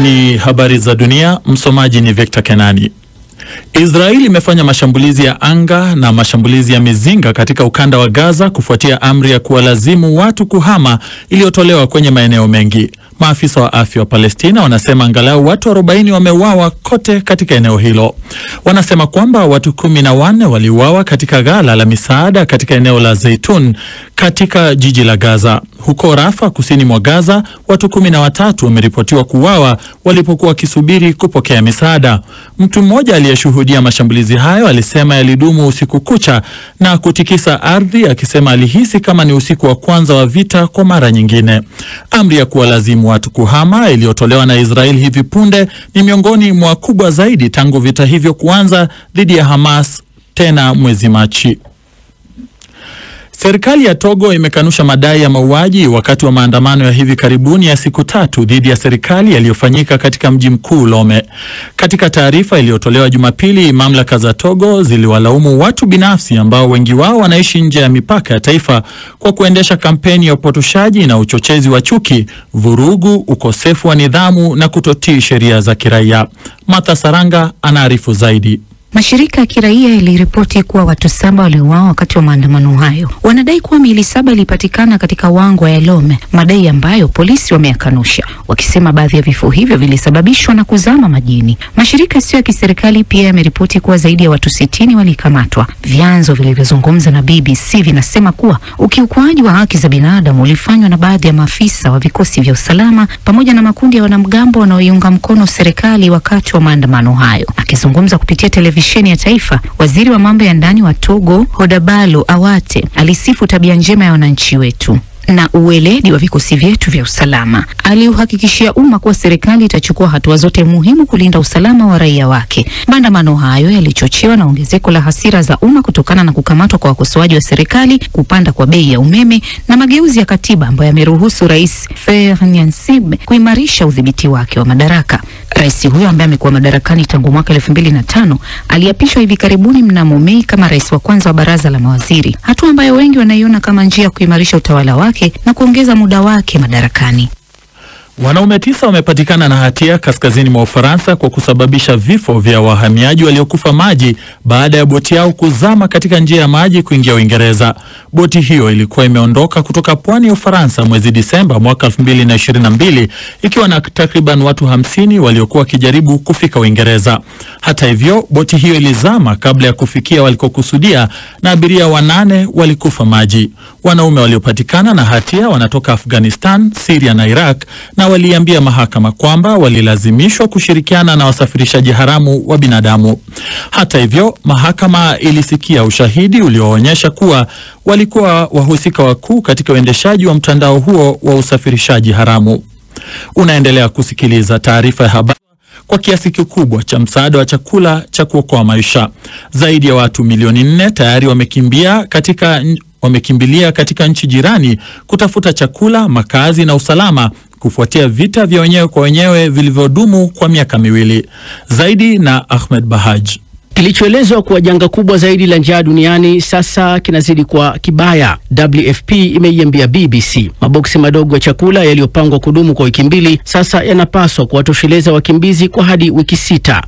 Ni habari za dunia, msomaji ni Victor Kenani. Israeli imefanya mashambulizi ya anga na mashambulizi ya mizinga katika ukanda wa Gaza kufuatia amri ya kuwalazimu watu kuhama iliyotolewa kwenye maeneo mengi. Maafisa wa afya wa Palestina wanasema angalau watu 40 wameuawa kote katika eneo hilo. Wanasema kwamba watu 14 waliuawa katika ghala la misaada katika eneo la Zeitun katika jiji la Gaza. Huko Rafa, kusini mwa Gaza, watu 13 wameripotiwa kuuawa walipokuwa wakisubiri kupokea misaada. Mtu mmoja aliyeshuhudia mashambulizi hayo alisema yalidumu usiku kucha na kutikisa ardhi, akisema alihisi kama ni usiku wa kwanza wa vita kwa mara nyingine. Amri ya kuwalazimu watu kuhama iliyotolewa na Israeli hivi punde ni miongoni mwa kubwa zaidi tangu vita hivyo kuanza dhidi ya Hamas tena mwezi Machi. Serikali ya Togo imekanusha madai ya mauaji wakati wa maandamano ya hivi karibuni ya siku 3 dhidi ya serikali yaliyofanyika katika mji mkuu Lome. Katika taarifa iliyotolewa Jumapili, mamlaka za Togo ziliwalaumu watu binafsi ambao wengi wao wanaishi nje ya mipaka ya taifa kwa kuendesha kampeni ya upotoshaji na uchochezi wa chuki, vurugu, ukosefu wa nidhamu na kutotii sheria za kiraia. Martha Saranga anaarifu zaidi. Mashirika ya kiraia yaliripoti kuwa watu 7 waliuawa wakati wa maandamano hayo. Wanadai kuwa miili 7 ilipatikana katika wangwa ya Lome, madai ambayo polisi wameyakanusha, wakisema baadhi ya vifo hivyo vilisababishwa na kuzama majini. Mashirika yasiyo ya kiserikali pia yameripoti kuwa zaidi ya watu 60 walikamatwa. Vyanzo vilivyozungumza na BBC vinasema kuwa ukiukwaji wa haki za binadamu ulifanywa na baadhi ya maafisa wa vikosi vya usalama pamoja na makundi ya wanamgambo wanaoiunga mkono serikali wakati wa maandamano hayo. Akizungumza kupitia televisheni ya taifa, waziri wa mambo ya ndani wa Togo, Hodabalo Awate, alisifu tabia njema ya wananchi wetu na uweledi wa vikosi vyetu vya usalama. Aliuhakikishia umma kuwa serikali itachukua hatua zote muhimu kulinda usalama wa raia wake. Maandamano hayo yalichochewa na ongezeko la hasira za umma kutokana na kukamatwa kwa wakosoaji wa serikali, kupanda kwa bei ya umeme na mageuzi ya katiba ambayo yameruhusu Rais Faure Gnassingbe kuimarisha udhibiti wake wa madaraka. Rais huyo ambaye amekuwa madarakani tangu mwaka 2005 aliapishwa hivi karibuni mnamo Mei kama rais wa kwanza wa baraza la mawaziri, hatua ambayo wengi wanaiona kama njia ya kuimarisha utawala wake na kuongeza muda wake madarakani. Wanaume 9 wamepatikana na hatia kaskazini mwa Ufaransa kwa kusababisha vifo vya wahamiaji waliokufa maji baada ya boti yao kuzama katika njia ya maji kuingia Uingereza. Boti hiyo ilikuwa imeondoka kutoka pwani ya Ufaransa mwezi Disemba mwaka 2022 ikiwa na takriban watu 50 waliokuwa wakijaribu kufika Uingereza. Hata hivyo, boti hiyo ilizama kabla ya kufikia walikokusudia na abiria 8 walikufa maji. Wanaume waliopatikana na hatia wanatoka Afghanistan, Syria na Iraq na waliambia mahakama kwamba walilazimishwa kushirikiana na wasafirishaji haramu wa binadamu. Hata hivyo, mahakama ilisikia ushahidi ulioonyesha kuwa walikuwa wahusika wakuu katika uendeshaji wa mtandao huo wa usafirishaji haramu. Unaendelea kusikiliza taarifa ya habari. Kwa kiasi kikubwa cha msaada wa chakula cha kuokoa maisha, zaidi ya watu milioni 4 tayari wamekimbilia katika nchi jirani kutafuta chakula, makazi na usalama kufuatia vita vya wenyewe kwa wenyewe vilivyodumu kwa miaka 2. Zaidi na Ahmed Bahaj. Kilichoelezwa kuwa janga kubwa zaidi la njaa duniani sasa kinazidi kwa kibaya. WFP imeiambia BBC maboksi madogo ya chakula yaliyopangwa kudumu kwa wiki 2 sasa yanapaswa kuwatosheleza wakimbizi kwa hadi wiki 6.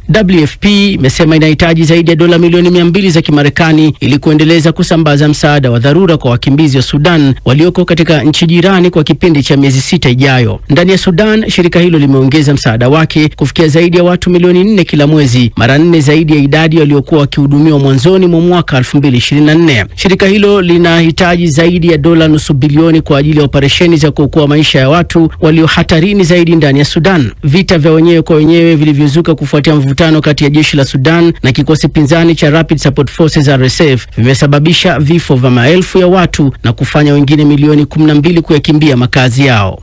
WFP imesema inahitaji zaidi ya dola milioni 200 za Kimarekani ili kuendeleza kusambaza msaada wa dharura kwa wakimbizi wa Sudan walioko katika nchi jirani kwa kipindi cha miezi 6 ijayo. Ndani ya Sudan, shirika hilo limeongeza msaada wake kufikia zaidi ya watu milioni 4 kila mwezi, mara 4 zaidi ya idadi waliokuwa wakihudumiwa mwanzoni mwa mwaka 2024. Shirika hilo linahitaji zaidi ya dola nusu bilioni kwa ajili ya operesheni za kuokoa maisha ya watu walio hatarini zaidi ndani ya Sudan. Vita vya wenyewe kwa wenyewe vilivyozuka kufuatia mvutano kati ya jeshi la Sudan na kikosi pinzani cha Rapid Support Forces RSF vimesababisha vifo vya maelfu ya watu na kufanya wengine milioni 12 kuyakimbia makazi yao.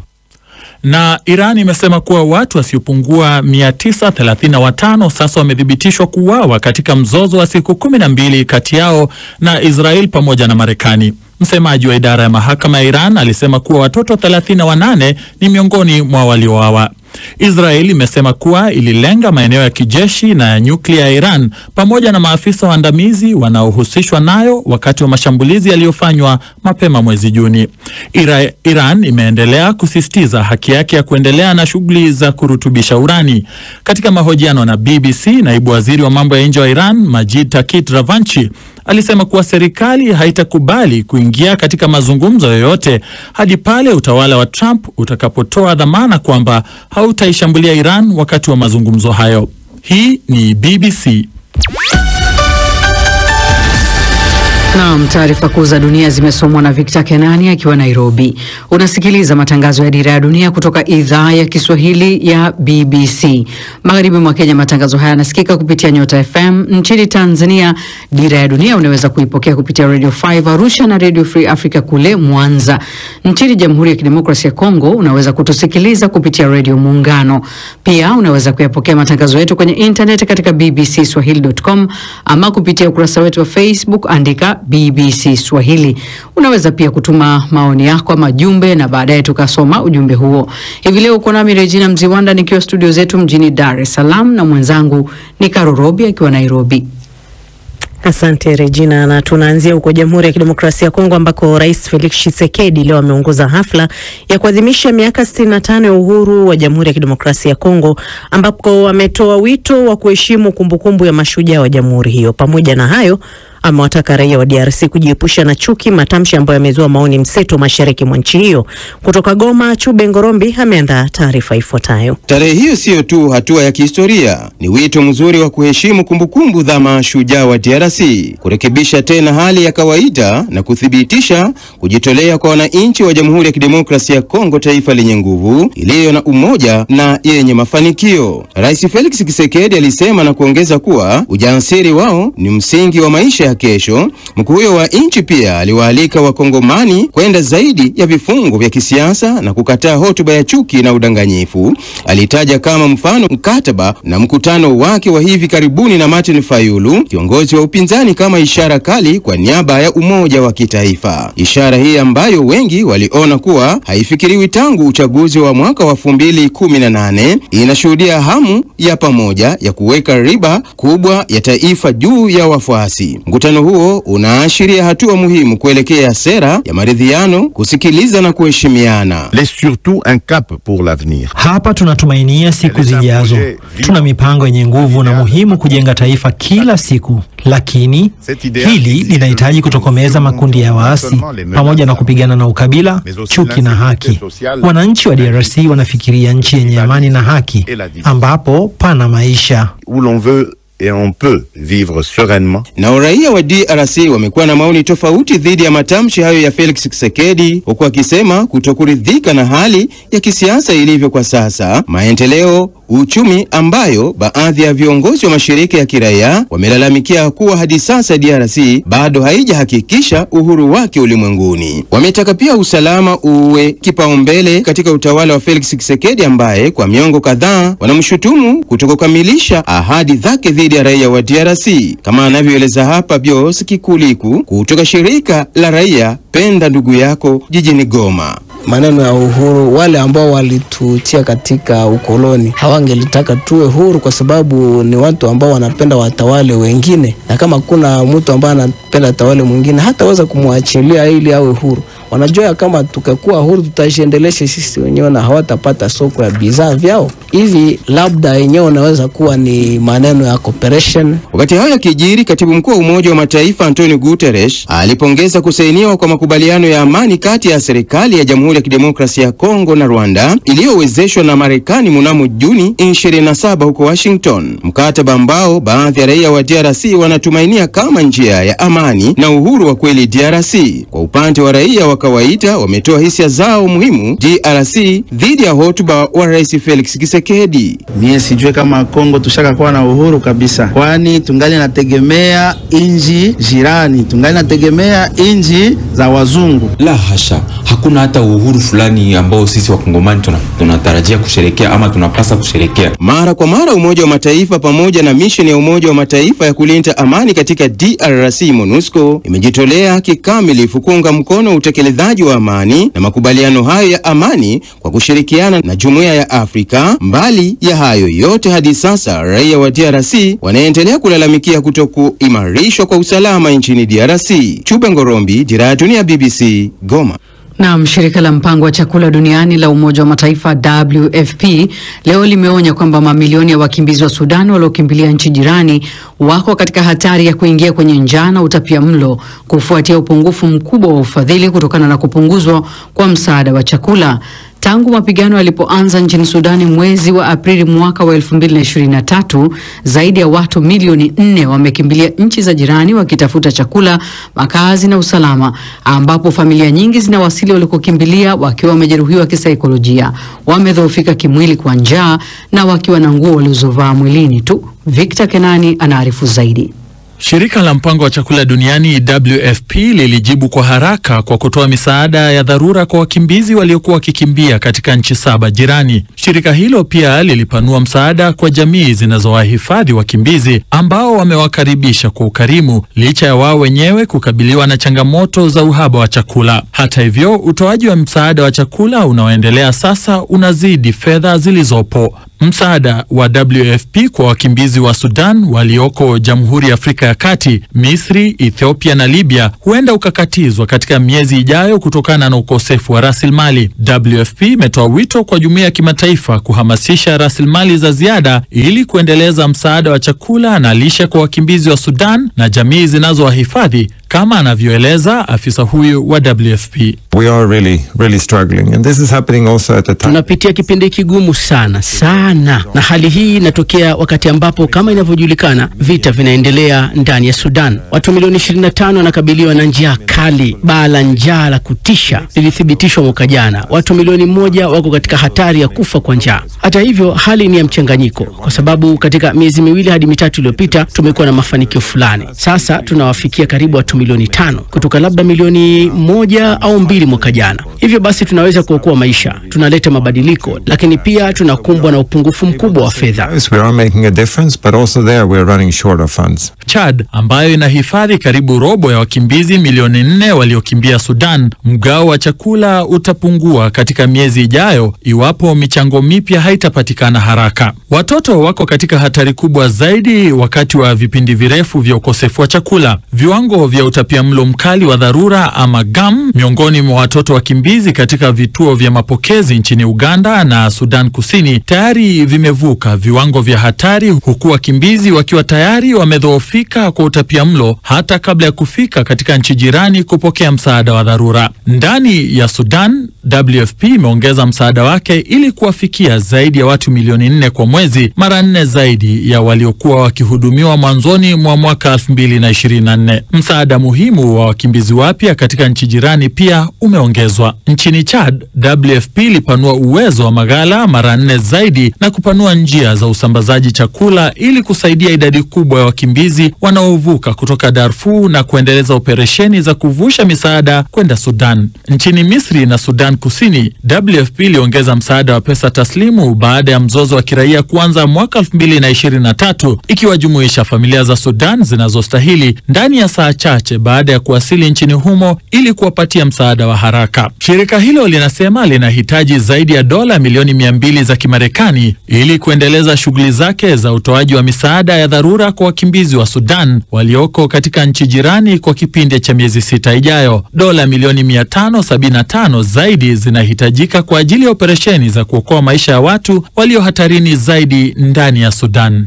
Na Iran imesema kuwa watu wasiopungua 935 sasa wamethibitishwa kuuawa katika mzozo wa siku 12 kati yao na Israel pamoja na Marekani. Msemaji wa idara ya mahakama ya Iran alisema kuwa watoto 38 ni miongoni mwa waliouawa. Israel imesema kuwa ililenga maeneo ya kijeshi na ya nyuklia ya Iran pamoja na maafisa waandamizi wanaohusishwa nayo wakati wa mashambulizi yaliyofanywa mapema mwezi Juni. Iran imeendelea kusisitiza haki yake ya kuendelea na shughuli za kurutubisha urani. Katika mahojiano na BBC, naibu waziri wa mambo ya nje wa Iran, Majid Takit Ravanchi, alisema kuwa serikali haitakubali kuingia katika mazungumzo yoyote hadi pale utawala wa Trump utakapotoa dhamana kwamba hautaishambulia Iran wakati wa mazungumzo hayo. Hii ni BBC. Naam, taarifa kuu za dunia zimesomwa na Victor Kenani akiwa Nairobi. Unasikiliza matangazo ya Dira ya Dunia kutoka idhaa ya Kiswahili ya BBC. Magharibi mwa Kenya matangazo haya yanasikika kupitia Nyota FM. Nchini Tanzania, Dira ya Dunia unaweza kuipokea kupitia Radio 5 Arusha na Radio Free Africa kule Mwanza. Nchini Jamhuri ya Kidemokrasia ya Kongo unaweza kutusikiliza kupitia Radio Muungano. Pia unaweza kuyapokea matangazo yetu kwenye internet katika bbcswahili.com ama kupitia ukurasa wetu wa Facebook, andika BBC Swahili. Unaweza pia kutuma maoni yako ama jumbe na baadaye tukasoma ujumbe huo. Hivi leo uko nami Regina Mziwanda nikiwa studio zetu mjini Dar es Salaam na mwenzangu ni Karo Robi akiwa Nairobi. Asante Regina, na tunaanzia huko Jamhuri ya Kidemokrasia ya Kongo ambako Rais Felix Tshisekedi leo ameongoza hafla ya kuadhimisha miaka 65 ya uhuru wa Jamhuri ya Kidemokrasia ya Kongo, ambapo ametoa wito wa kuheshimu kumbukumbu ya mashujaa wa jamhuri hiyo. Pamoja na hayo, amewataka raia wa DRC kujiepusha na chuki, matamshi ambayo yamezua maoni mseto mashariki mwa nchi hiyo. Kutoka Goma, Chube Ngorombi ameandaa taarifa ifuatayo. Tarehe hiyo sio tu hatua ya kihistoria, ni wito mzuri wa kuheshimu kumbukumbu za mashujaa wa DRC, kurekebisha tena hali ya kawaida na kuthibitisha kujitolea kwa wananchi wa Jamhuri ya Kidemokrasia ya Kongo, taifa lenye nguvu, iliyo na umoja na yenye mafanikio. Rais Felix Tshisekedi alisema na kuongeza kuwa ujasiri wao ni msingi wa maisha ya kesho. Mkuu huyo wa nchi pia aliwaalika Wakongomani kwenda zaidi ya vifungo vya kisiasa na kukataa hotuba ya chuki na udanganyifu. Alitaja kama mfano mkataba na mkutano wake wa hivi karibuni na Martin Fayulu, kiongozi wa upinzani, kama ishara kali kwa niaba ya umoja wa kitaifa. Ishara hii ambayo wengi waliona kuwa haifikiriwi tangu uchaguzi wa mwaka wa 2018 inashuhudia hamu ya pamoja ya kuweka riba kubwa ya taifa juu ya wafuasi. Mkutano huo unaashiria hatua muhimu kuelekea sera ya maridhiano, kusikiliza na kuheshimiana. Surtout un cap pour l'avenir. Hapa tunatumainia siku zijazo. Tuna mipango yenye nguvu na muhimu kujenga taifa kila siku. Lakini hili linahitaji kutokomeza makundi ya waasi pamoja na kupigana na ukabila, chuki na haki. Wananchi wa DRC wanafikiria nchi yenye amani na haki ambapo pana maisha. Et on peut vivre sereinement. Na raia wa DRC wamekuwa na maoni tofauti dhidi ya matamshi hayo ya Felix Tshisekedi, huku akisema kutokuridhika na hali ya kisiasa ilivyo kwa sasa, maendeleo, uchumi ambayo baadhi ya viongozi wa mashirika ya kiraia wamelalamikia kuwa hadi sasa DRC bado haijahakikisha uhuru wake ulimwenguni. Wametaka pia usalama uwe kipaumbele katika utawala wa Felix Tshisekedi, ambaye kwa miongo kadhaa wanamshutumu kutokukamilisha ahadi zake dhidi ya raia wa DRC, kama anavyoeleza hapa Bios Kikuliku kutoka shirika la raia Penda Ndugu Yako jijini Goma. Maneno ya uhuru, wale ambao walitutia katika ukoloni hawangelitaka tuwe huru, kwa sababu ni watu ambao wanapenda watawale wengine, na kama kuna mtu ambaye anapenda tawale mwingine hataweza kumwachilia ili awe huru. Wanajua kama tukakuwa huru tutajiendelesha sisi wenyewe na hawatapata soko ya bidhaa vyao. Hivi labda yenyewe unaweza kuwa ni maneno ya cooperation. Wakati hayo yakijiri, katibu mkuu wa Umoja wa Mataifa Antonio Guterres alipongeza kusainiwa kwa makubaliano ya amani kati ya serikali ya Jamhuri ya Kidemokrasia ya Kongo na Rwanda iliyowezeshwa na Marekani mnamo Juni 27 huko Washington, mkataba ambao baadhi ya raia wa DRC wanatumainia kama njia ya amani na uhuru wa kweli DRC. Kwa upande wa raia wa kawaida, wametoa hisia zao muhimu DRC dhidi ya hotuba wa Rais Felix Tshisekedi. Mie sijue kama Kongo tushaka kuwa na uhuru kabisa, kwani tungali nategemea inji jirani, tungali nategemea inji za wazungu. La hasha, hakuna hata uhuru fulani ambao sisi Wakongomani tunatarajia kusherekea ama tunapasa kusherekea. Mara kwa mara Umoja wa Mataifa pamoja na misheni ya Umoja wa Mataifa ya kulinda amani katika DRC MONUSCO imejitolea kikamilifu kuunga mkono utekelezaji wa amani na makubaliano hayo ya amani kwa kushirikiana na Jumuiya ya Afrika. Mbali ya hayo yote, hadi sasa raia wa DRC wanaendelea kulalamikia kutokuimarishwa kwa usalama nchini DRC. Chube Ngorombi, Dira ya Dunia, BBC, Goma. Na shirika la mpango wa chakula duniani la Umoja wa Mataifa WFP leo limeonya kwamba mamilioni ya wakimbizi wa Sudan waliokimbilia nchi jirani wako katika hatari ya kuingia kwenye njaa na utapiamlo kufuatia upungufu mkubwa wa ufadhili kutokana na kupunguzwa kwa msaada wa chakula. Tangu mapigano yalipoanza nchini Sudani mwezi wa Aprili mwaka wa 2023, zaidi ya watu milioni 4 wamekimbilia nchi za jirani wakitafuta chakula, makazi na usalama, ambapo familia nyingi zinawasili walikokimbilia wakiwa wamejeruhiwa kisaikolojia, wamedhoofika kimwili kwa njaa na wakiwa na nguo walizovaa mwilini tu. Victor Kenani anaarifu zaidi. Shirika la mpango wa chakula duniani WFP lilijibu kwa haraka kwa kutoa misaada ya dharura kwa wakimbizi waliokuwa wakikimbia katika nchi 7 jirani. Shirika hilo pia lilipanua msaada kwa jamii zinazowahifadhi wakimbizi ambao wamewakaribisha kwa ukarimu licha ya wao wenyewe kukabiliwa na changamoto za uhaba wa chakula. Hata hivyo, utoaji wa msaada wa chakula unaoendelea sasa unazidi fedha zilizopo. Msaada wa WFP kwa wakimbizi wa Sudan walioko Jamhuri ya Afrika ya Kati, Misri, Ethiopia na Libya huenda ukakatizwa katika miezi ijayo kutokana na ukosefu wa rasilimali. WFP imetoa wito kwa jumuiya ya kimataifa kuhamasisha rasilimali za ziada ili kuendeleza msaada wa chakula na lishe kwa wakimbizi wa Sudan na jamii zinazowahifadhi, kama anavyoeleza afisa huyu wa WFP. We are really struggling, and this is happening also at a time. Tunapitia kipindi kigumu sana, na hali hii inatokea wakati ambapo kama inavyojulikana vita vinaendelea ndani ya Sudan. Watu milioni 25 wanakabiliwa na njaa kali. Baa la njaa la kutisha lilithibitishwa mwaka jana. Watu milioni 1 wako katika hatari ya kufa kwa njaa. Hata hivyo, hali ni ya mchanganyiko kwa sababu katika miezi 2 hadi 3 iliyopita tumekuwa na mafanikio fulani. Sasa tunawafikia karibu watu milioni 5 kutoka labda milioni 1 au 2 mwaka jana. Hivyo basi tunaweza kuokoa maisha, tunaleta mabadiliko, lakini pia tunakumbwa na upungufu mkubwa wa fedha. We are making a difference, but also there we are running short of funds. Chad, ambayo inahifadhi karibu robo ya wakimbizi milioni 4 waliokimbia Sudan, mgao wa chakula utapungua katika miezi ijayo iwapo michango mipya haitapatikana haraka. Watoto wako katika hatari kubwa zaidi wakati wa vipindi virefu vya ukosefu wa chakula. Viwango vya utapiamlo mkali wa dharura ama GAM miongoni mwa watoto wakimbizi katika vituo vya mapokezi nchini Uganda na Sudan Kusini tayari vimevuka viwango vya hatari, huku wakimbizi wakiwa tayari wamedhoofika kwa utapiamlo hata kabla ya kufika katika nchi jirani kupokea msaada wa dharura. Ndani ya Sudan, WFP imeongeza msaada wake ili kuwafikia zaidi ya watu milioni 4 kwa mwezi, mara 4 zaidi ya waliokuwa wakihudumiwa mwanzoni mwa mwaka 2024. Msaada muhimu wa wakimbizi wapya katika nchi jirani pia umeongezwa. Nchini Chad, WFP ilipanua uwezo wa maghala mara 4 zaidi na kupanua njia za usambazaji chakula ili kusaidia idadi kubwa ya wakimbizi wanaovuka kutoka Darfur na kuendeleza operesheni za kuvusha misaada kwenda Sudan. Nchini Misri na Sudan Kusini, WFP iliongeza msaada wa pesa taslimu baada ya mzozo wa kiraia kuanza mwaka 2023, ikiwajumuisha familia za Sudan zinazostahili ndani ya saa chache baada ya kuwasili nchini humo ili kuwapatia msaada wa haraka. Shirika hilo linasema linahitaji zaidi ya dola milioni 200 za Kimarekani ili kuendeleza shughuli zake za utoaji wa misaada ya dharura kwa wakimbizi wa Sudan walioko katika nchi jirani kwa kipindi cha miezi 6 ijayo. Dola milioni 575 zaidi zinahitajika kwa ajili ya operesheni za kuokoa maisha ya watu walio hatarini zaidi ndani ya Sudan.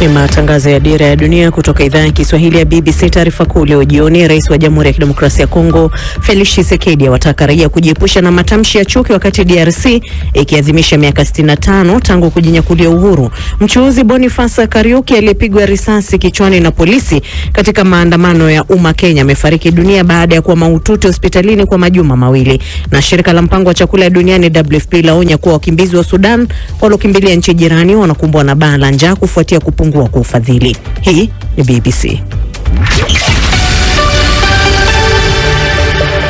Ni matangazo ya Dira ya Dunia kutoka idhaa ya Kiswahili ya BBC. Taarifa kuu leo jioni, Rais wa Jamhuri ya Kidemokrasia ya Kongo Felix Tshisekedi awataka raia kujiepusha na matamshi ya chuki wakati DRC ikiadhimisha miaka 65 tangu kujinyakulia uhuru. Mchuuzi Boniface Kariuki aliyepigwa risasi kichwani na polisi katika maandamano ya umma Kenya amefariki dunia baada ya kuwa mahututi hospitalini kwa majuma mawili. Na shirika la mpango wa chakula duniani WFP laonya kuwa wakimbizi wa Sudan waliokimbilia nchi jirani wanakumbwa na baa la njaa kufuatia kupungua kwa ufadhili. Hii ni BBC.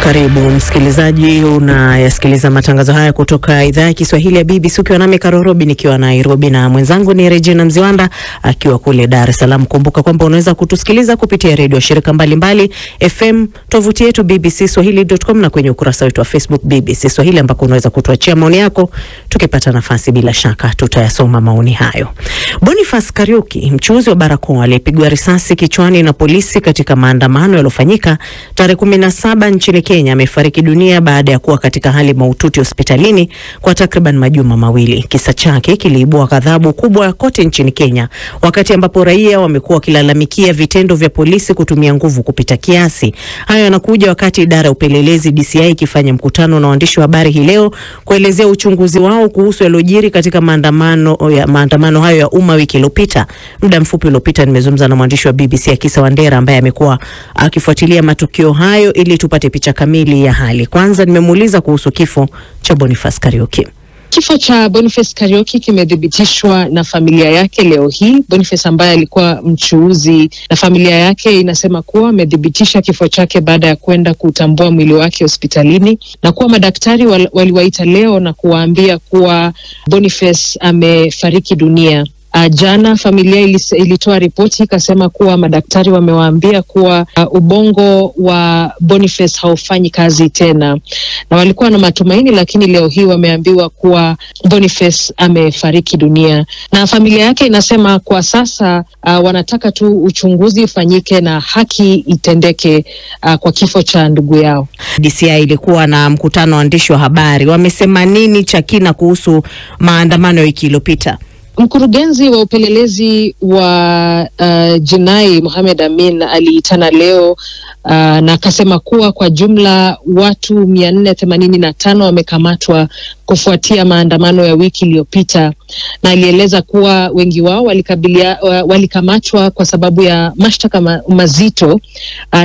Karibu msikilizaji, unayasikiliza matangazo haya kutoka idhaa ya Kiswahili ya BBC ukiwa nami Karorobi nikiwa Nairobi na mwenzangu ni Regina Mziwanda akiwa kule Dar es Salaam. Kumbuka kwamba unaweza kutusikiliza kupitia redio shirika mbalimbali, FM, tovuti yetu bbcswahili.com na kwenye ukurasa wetu wa Facebook BBC Swahili ambako unaweza kutuachia maoni yako. Tukipata nafasi bila shaka tutayasoma maoni hayo. Boniface Kariuki, mchuuzi wa barakoa aliyepigwa risasi kichwani na polisi katika maandamano yaliyofanyika tarehe 17 nchini Kenya, amefariki dunia baada ya kuwa katika hali mahututi hospitalini kwa takriban majuma mawili. Kisa chake kiliibua ghadhabu kubwa kote nchini Kenya, wakati ambapo raia wamekuwa wakilalamikia vitendo vya polisi kutumia nguvu kupita kiasi. Hayo yanakuja wakati idara ya upelelezi DCI ikifanya mkutano na waandishi wa habari hii leo kuelezea uchunguzi wao kuhusu yaliyojiri katika maandamano hayo ya umma wiki iliyopita. Muda mfupi uliopita nimezungumza na mwandishi wa BBC Akisa Wandera ambaye amekuwa akifuatilia matukio hayo ili tupate picha kamili ya hali. Kwanza nimemuuliza kuhusu kifo cha Boniface Kariuki. Kifo cha Boniface Kariuki kimethibitishwa na familia yake leo hii. Boniface ambaye alikuwa mchuuzi, na familia yake inasema kuwa amethibitisha kifo chake baada ya kwenda kutambua mwili wake hospitalini, na kuwa madaktari waliwaita leo na kuwaambia kuwa Boniface amefariki dunia. Jana familia ilitoa ripoti ikasema kuwa madaktari wamewaambia kuwa ubongo wa Boniface haufanyi kazi tena, na walikuwa na matumaini, lakini leo hii wameambiwa kuwa Boniface amefariki dunia. Na familia yake inasema kwa sasa wanataka tu uchunguzi ufanyike na haki itendeke kwa kifo cha ndugu yao. DCI ilikuwa na mkutano wa waandishi wa habari. Wamesema nini cha kina kuhusu maandamano wiki iliyopita? Mkurugenzi wa upelelezi wa jinai Mohamed Amin aliitana leo na akasema kuwa kwa jumla watu 485 wamekamatwa kufuatia maandamano ya wiki iliyopita, na alieleza kuwa wengi wao walikamatwa kwa sababu ya mashtaka mazito,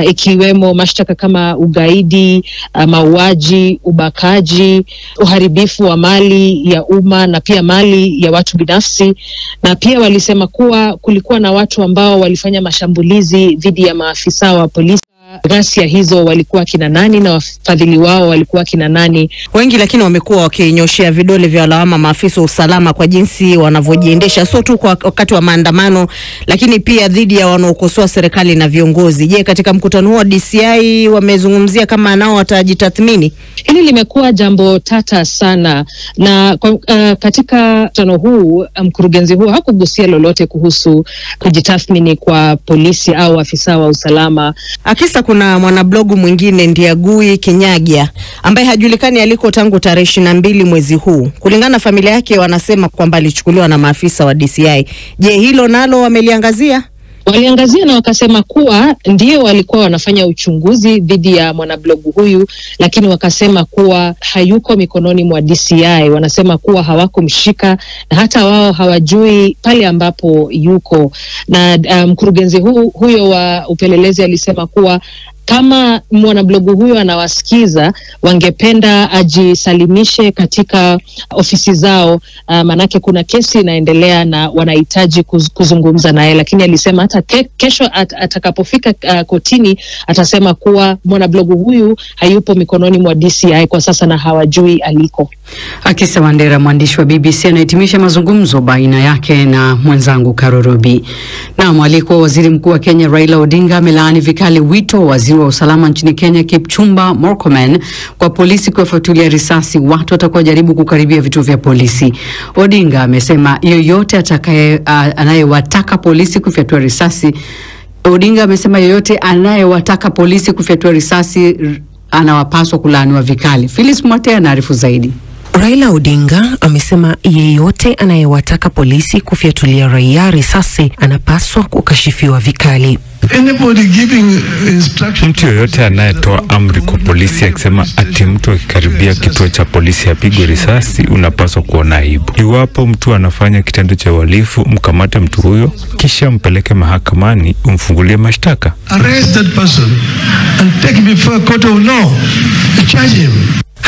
ikiwemo mashtaka kama ugaidi, mauaji, ubakaji, uharibifu wa mali ya umma na pia mali ya watu binafsi. Na pia walisema kuwa kulikuwa na watu ambao walifanya mashambulizi dhidi ya maafisa wa polisi. Ghasia hizo walikuwa kina nani na wafadhili wao walikuwa kina nani? Wengi lakini wamekuwa wakinyoshea vidole vya lawama maafisa wa usalama kwa jinsi wanavyojiendesha, sio tu kwa wakati wa maandamano lakini pia dhidi ya wanaokosoa serikali na viongozi. Je, katika mkutano huo DCI wamezungumzia kama nao watajitathmini? Hili limekuwa jambo tata sana, na katika mkutano huu mkurugenzi huu hakugusia lolote kuhusu kujitathmini kwa polisi au afisa wa usalama. Akisa, kuna mwanablogu mwingine Ndiagui Kinyagia ambaye hajulikani aliko tangu tarehe 22 mwezi huu. Kulingana na familia yake wanasema kwamba alichukuliwa na maafisa wa DCI. Je, hilo nalo wameliangazia? Waliangazia na wakasema kuwa ndio walikuwa wanafanya uchunguzi dhidi ya mwanablogu huyu, lakini wakasema kuwa hayuko mikononi mwa DCI. Wanasema kuwa hawakumshika na hata wao hawajui pale ambapo yuko. Na mkurugenzi huyo wa upelelezi alisema kuwa kama mwanablogu huyo anawasikiza, wangependa ajisalimishe katika ofisi zao, manake kuna kesi inaendelea na wanahitaji kuzungumza naye. Lakini alisema hata kesho atakapofika kotini atasema kuwa mwanablogu huyu hayupo mikononi mwa DCI kwa sasa na hawajui aliko. Akisa Wandera, mwandishi wa BBC, anahitimisha mazungumzo baina yake na mwenzangu Karorobi. Na aliyekuwa waziri mkuu wa Kenya Raila Odinga amelaani vikali wito wa waziri wa usalama nchini Kenya Kipchumba Murkomen kwa polisi kuwafuatilia risasi watu watakaojaribu kukaribia vituo vya polisi. Odinga amesema yoyote anayewataka polisi kufyatua risasi anawapaswa kulaaniwa vikali. Phyllis Mwate anaarifu zaidi. Raila Odinga amesema yeyote anayewataka polisi kufyatulia raia risasi anapaswa kukashifiwa vikali. Mtu yoyote anayetoa amri kwa polisi akisema ati mtu akikaribia kituo cha polisi apigwe risasi, unapaswa kuona aibu. Iwapo mtu anafanya kitendo cha uhalifu, mkamate mtu huyo kisha mpeleke mahakamani, umfungulie mashtaka. Arrest that person and take him before a court of law. Charge him.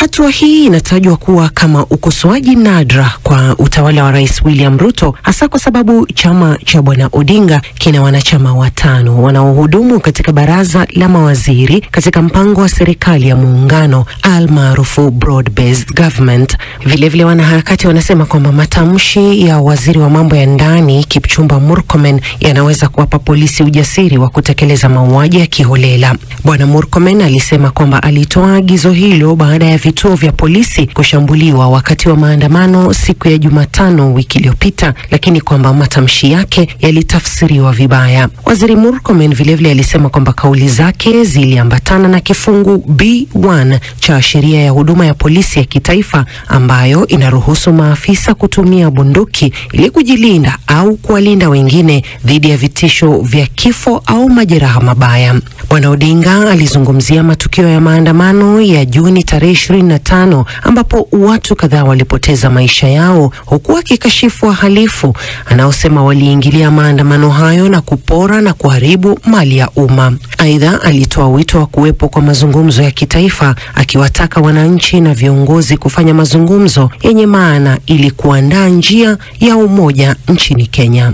Hatua hii inatajwa kuwa kama ukosoaji nadra kwa utawala wa Rais William Ruto, hasa kwa sababu chama cha Bwana Odinga kina wanachama 5 wanaohudumu katika baraza la mawaziri katika mpango wa serikali ya muungano almaarufu broad-based government. Vilevile wanaharakati wanasema kwamba matamshi ya waziri wa mambo ya ndani Kipchumba Murkomen yanaweza kuwapa polisi ujasiri wa kutekeleza mauaji ya kiholela. Bwana Murkomen alisema kwamba alitoa agizo hilo baada ya vituo vya polisi kushambuliwa wakati wa maandamano siku ya Jumatano wiki iliyopita, lakini kwamba matamshi yake yalitafsiriwa vibaya. Waziri Murkomen vilevile alisema kwamba kauli zake ziliambatana na kifungu B1 cha sheria ya huduma ya polisi ya kitaifa ambayo inaruhusu maafisa kutumia bunduki ili kujilinda au kuwalinda wengine dhidi ya vitisho vya kifo au majeraha mabaya. Bwana Odinga alizungumzia matukio ya maandamano ya Juni tarehe 25 ambapo watu kadhaa walipoteza maisha yao, huku akikashifu wahalifu anaosema waliingilia maandamano hayo na kupora na kuharibu mali ya umma. Aidha, alitoa wito wa kuwepo kwa mazungumzo ya kitaifa, akiwataka wananchi na viongozi kufanya mazungumzo yenye maana ili kuandaa njia ya umoja nchini Kenya.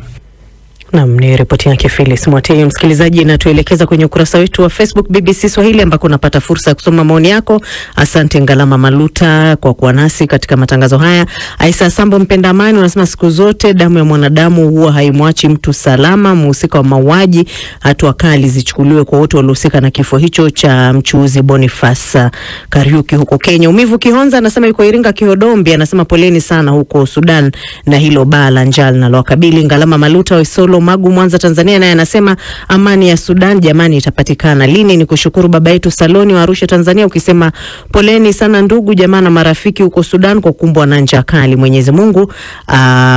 Naam, ni ripoti yake Phyllis Mwatei. Msikilizaji, natuelekeza kwenye ukurasa wetu wa Facebook BBC Swahili ambako unapata fursa ya kusoma maoni yako. Asante Ngalama Maluta kwa kuwa nasi katika matangazo haya. Aisa Sambo mpenda amani unasema siku zote damu ya mwanadamu huwa haimwachi mtu salama. Mhusika wa mauaji hatua kali zichukuliwe kwa wote waliohusika na kifo hicho cha mchuuzi Boniface Kariuki huko Kenya. Umivu Kihonza anasema yuko Iringa Kihodombi, anasema poleni sana huko Sudan na hilo baa la njaa linalowakabili. Ngalama Maluta wa Isolo Magu Mwanza Tanzania naye anasema amani ya Sudan jamani itapatikana lini? Ni kushukuru baba yetu Saloni wa Arusha Tanzania ukisema poleni sana ndugu jamaa na marafiki huko Sudan kwa kukumbwa na njaa kali. Mwenyezi Mungu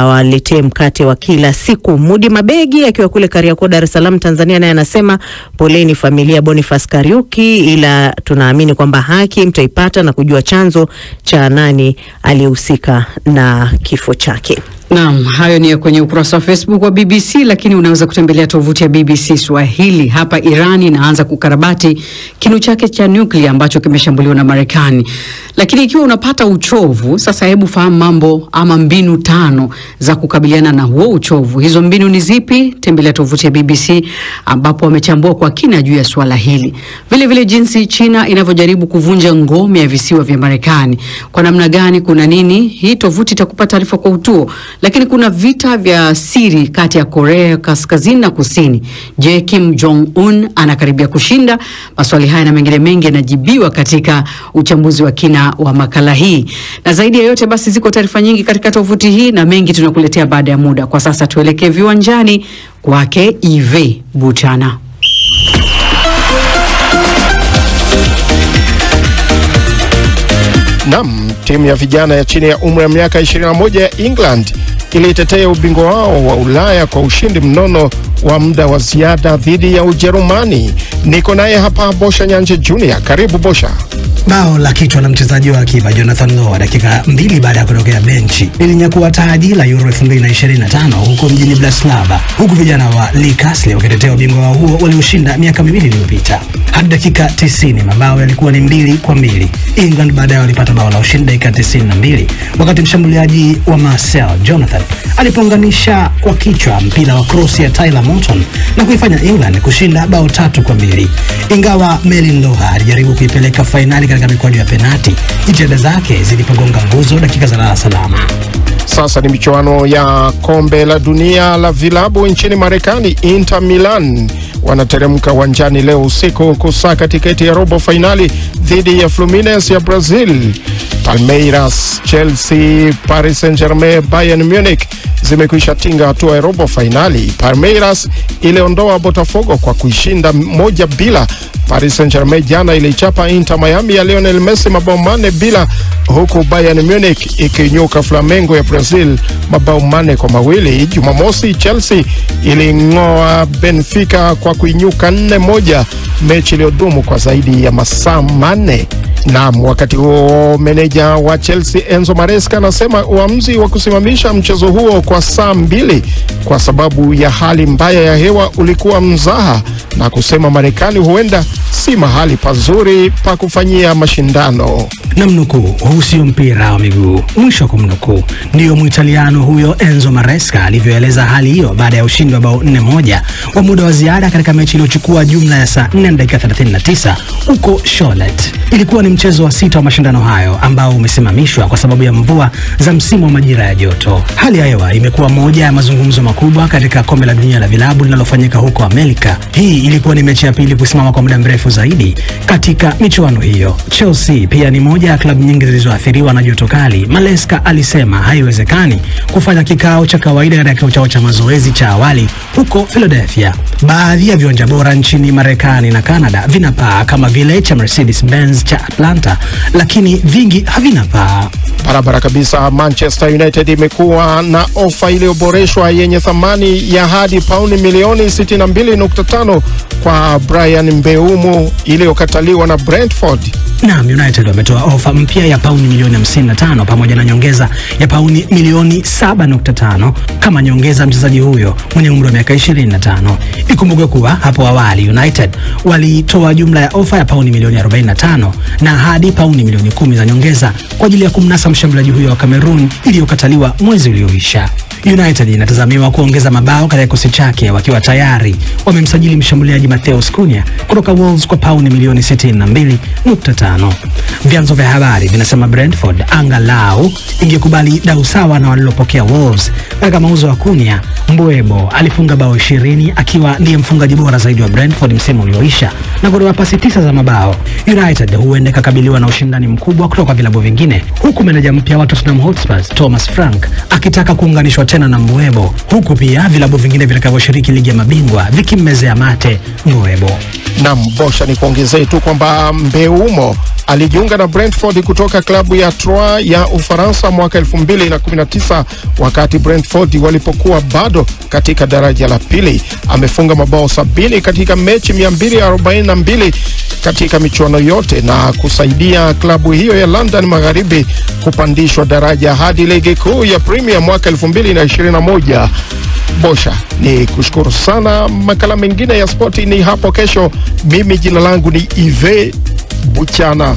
waletee mkate wa kila siku. Mudi Mabegi akiwa kule Kariakoo Dar es Salaam Tanzania naye anasema poleni familia Boniface Kariuki, ila tunaamini kwamba haki mtaipata na kujua chanzo cha nani aliyehusika na kifo chake. Naam, hayo ni kwenye ukurasa wa Facebook wa BBC, lakini unaweza kutembelea tovuti ya BBC Swahili. Hapa Iran inaanza kukarabati kinu chake cha nuclear ambacho kimeshambuliwa na Marekani. Lakini ikiwa unapata uchovu, sasa hebu fahamu mambo ama mbinu 5 za kukabiliana na huo uchovu. Hizo mbinu ni zipi? Tembelea tovuti ya BBC ambapo wamechambua kwa kina juu ya swala hili. Vile vile jinsi China inavyojaribu kuvunja ngome ya visiwa vya Marekani. Kwa namna gani, kuna nini? Hii tovuti itakupa taarifa kwa utuo. Lakini kuna vita vya siri kati ya Korea Kaskazini na Kusini. Je, Kim Jong-un anakaribia kushinda? Maswali haya na mengine mengi yanajibiwa katika uchambuzi wa kina wa makala hii. Na zaidi ya yote basi ziko taarifa nyingi katika tovuti hii na mengi tunakuletea baada ya muda. Kwa sasa tuelekee viwanjani kwake Ive Butana. Naam, timu ya vijana ya chini ya umri ya miaka 21 ya England ilitetea ubingwa wao wa Ulaya kwa ushindi mnono wa muda wa ziada dhidi ya Ujerumani. Niko naye hapa Bosha Nyanje Junior. Karibu Bosha. Bao la kichwa na mchezaji wa akiba Jonathan Noah dakika 2 baada ya kutokea benchi lilinyakua taji la Euro 2025 huko mjini Bratislava, huku vijana wa Lee Castle wakitetea ubingwa wao huo walioshinda miaka 2 iliyopita. Hadi dakika 90 mabao yalikuwa ni 2-2. England baadaye walipata bao la ushindi dakika 92 wakati mshambuliaji wa Marcel Jonathan alipounganisha kwa kichwa mpira wa cross ya Tyler Morton na kuifanya England kushinda bao 3-2. Ingawa Merlin Loha alijaribu kuipeleka fainali katika mikwaju ya penalti, jitihada zake zilipogonga nguzo dakika za lala salama. Sasa ni michuano ya kombe la dunia la vilabu nchini Marekani. Inter Milan wanateremka uwanjani leo usiku kusaka tiketi ya robo finali dhidi ya Fluminense ya Brazil. Palmeiras, Chelsea, Paris Saint-Germain, Bayern Munich zimekwisha tinga hatua ya robo finali. Palmeiras iliondoa Botafogo kwa kuishinda 1-0. Paris Saint-Germain jana ilichapa Inter Miami ya Lionel Messi mabao 4-0, huku Bayern Munich ikinyuka Flamengo ya Brazil mabao 4-2. Jumamosi Chelsea iling'oa Benfica kwa kuinyuka 4-1, mechi iliyodumu kwa zaidi ya masaa 4. Naam, wakati huo meneja wa Chelsea Enzo Maresca anasema uamuzi wa kusimamisha mchezo huo kwa saa 2 kwa sababu ya hali mbaya ya hewa ulikuwa mzaha, na kusema Marekani huenda si mahali pazuri pa kufanyia mashindano. Namnukuu, huu sio mpira wa miguu, mwisho kumnukuu. Ndiyo Muitaliano huyo Enzo Maresca alivyoeleza hali hiyo baada ya ushindi wa bao 4-1 wa muda wa ziada katika mechi iliyochukua jumla ya saa 4 na dakika 39 huko Charlotte. Ilikuwa ni mchezo wa 6 wa mashindano hayo ambao umesimamishwa kwa sababu ya mvua za msimu wa majira ya joto. Hali ya hewa imekuwa moja ya mazungumzo makubwa katika kombe la dunia la vilabu linalofanyika huko Amerika. Hii ilikuwa ni mechi ya pili kusimama kwa muda mrefu zaidi katika michuano hiyo. Chelsea pia ni moja ya klabu nyingi zilizoathiriwa na joto kali. Maresca alisema haiwezekani kufanya kikao cha kawaida katika kikao chao cha mazoezi cha awali huko Philadelphia. Baadhi ya viwanja bora nchini Marekani na Canada vina paa kama vile cha Mercedes-Benz cha Atlanta, lakini vingi havina paa. Barabara kabisa. Manchester United imekuwa na ofa iliyoboreshwa yenye thamani ya hadi pauni milioni 62.5 kwa Bryan Mbeumo iliyokataliwa na Brentford. Naam, United wametoa ofa mpya ya pauni milioni 55 pamoja na nyongeza ya pauni milioni 7.5 kama nyongeza mchezaji huyo mwenye umri wa miaka 25. Ikumbukwe kuwa hapo awali United walitoa jumla ya ofa ya pauni milioni 45 na hadi pauni milioni 10 za nyongeza kwa ajili ya kumnasa mshambuliaji huyo wa Cameroon iliyokataliwa mwezi ulioisha. United inatazamiwa kuongeza mabao katika kikosi chake wakiwa tayari wamemsajili mshambuliaji Matheus Cunha kutoka Wolves kwa pauni milioni 62.5. Vyanzo vya habari vinasema Brentford angalau ingekubali dau sawa na walilopokea Wolves. Katika mauzo wa Cunha, Mbeumo alifunga bao 20 akiwa ndiye mfungaji bora zaidi wa Brentford msimu ulioisha na kutoa pasi 9 za mabao. United huenda kukabiliwa na ushindani mkubwa kutoka kwa vilabu vingine, huku meneja mpya wa Tottenham Hotspur Thomas Frank akitaka kuunganishwa tena na Mbeumo, huku pia vilabu vingine vitakavyoshiriki ligi ya mabingwa vikimmezea mate Mbeumo. Na Bosha, ni kuongezee tu kwamba Mbeumo alijiunga na Brentford kutoka klabu ya Troyes ya Ufaransa mwaka 2019 wakati Brentford walipokuwa bado katika daraja la pili. Amefunga mabao 70 katika mechi 242 katika michuano yote na kusaidia klabu hiyo ya London Magharibi kupandishwa daraja hadi ligi kuu ya Premier mwaka 2021. Bosha, ni kushukuru sana. Makala mengine ya spoti ni hapo kesho. Mimi jina langu ni Ive Buchana.